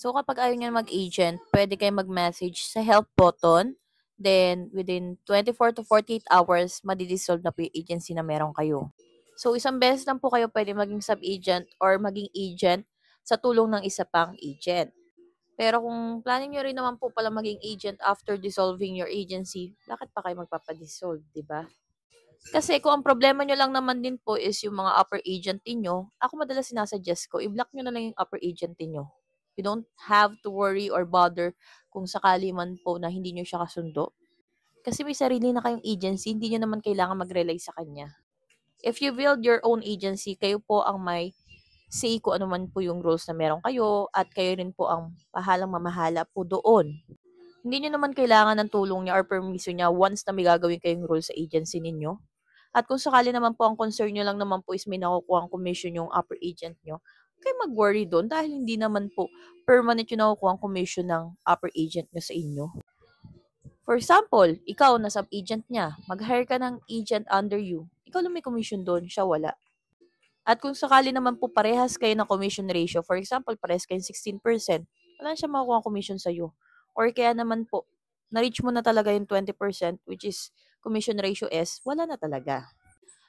So, kapag ayaw niyo mag-agent, pwede kayo mag-message sa help button. Then, within 24 to 48 hours, madidissolve na po yung agency na meron kayo. So, isang beses lang po kayo pwede maging sub-agent or maging agent sa tulong ng isa pang agent. Pero kung planning nyo rin naman po pala maging agent after dissolving your agency, bakit pa kayo magpapadissolve, di ba? Kasi kung ang problema nyo lang naman din po is yung mga upper agent niyo, ako madalas sinasuggest ko, i-block nyo na lang yung upper agent niyo. You don't have to worry or bother kung sakali man po na hindi nyo siya kasundo. Kasi may sarili na kayong agency, hindi nyo naman kailangan mag-rely sa kanya. If you build your own agency, kayo po ang may say kung ano man po yung rules na meron kayo at kayo rin po ang pahalang mamahala po doon. Hindi nyo naman kailangan ng tulong niya or permission niya once na may gagawin kayong rules sa agency ninyo. At kung sakali naman po ang concern nyo lang naman po is may nakukuha ang commission yung upper agent nyo, kayo mag-worry doon dahil hindi naman po permanent yung nakukuha ang commission ng upper agent nyo sa inyo. For example, ikaw na sub-agent niya, mag-hire ka ng agent under you. Ikaw lang may commission doon, siya wala. At kung sakali naman po parehas kayo ng commission ratio, for example, parehas kayo 16%, wala siya makukuha ang commission sa'yo. Or kaya naman po, na-reach mo na talaga yung 20%, which is commission ratio S, wala na talaga.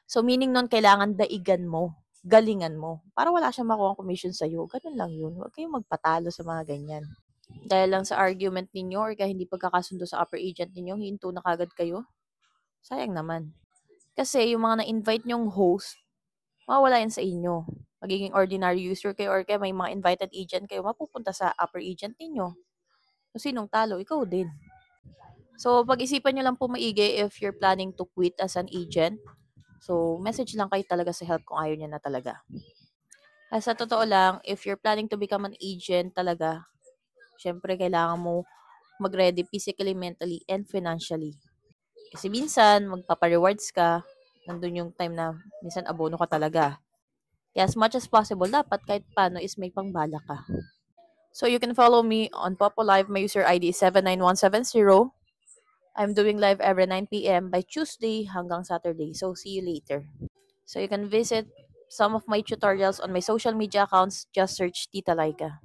So, meaning nun, kailangan daigan mo, galingan mo, para wala siyang makuha ang commission sa'yo. Ganun lang yun. Huwag kayong magpatalo sa mga ganyan. Dahil lang sa argument ninyo or kaya hindi pagkakasundo sa upper agent ninyo, hinto na kagad kayo. Sayang naman. Kasi yung mga na-invite nyong host, mawawala yan sa inyo. Magiging ordinary user kayo or kaya may mga invited agent kayo, mapupunta sa upper agent ninyo. So, sinong talo? Ikaw din. So, pag-isipan nyo lang po maigi if you're planning to quit as an agent. So, message lang kayo talaga sa help kung ayaw niya na talaga. Sa totoo lang, if you're planning to become an agent talaga, syempre kailangan mo mag-ready physically, mentally, and financially. Kasi minsan, magpapa-rewards ka, nandun yung time na minsan abono ka talaga. Kaya as much as possible, dapat kahit paano is may pangbala ka. So you can follow me on Popo Live. My user ID is 79170. I'm doing live every 9 p.m. by Tuesday hanggang Saturday. So see you later. So you can visit some of my tutorials on my social media accounts. Just search Tita Laika.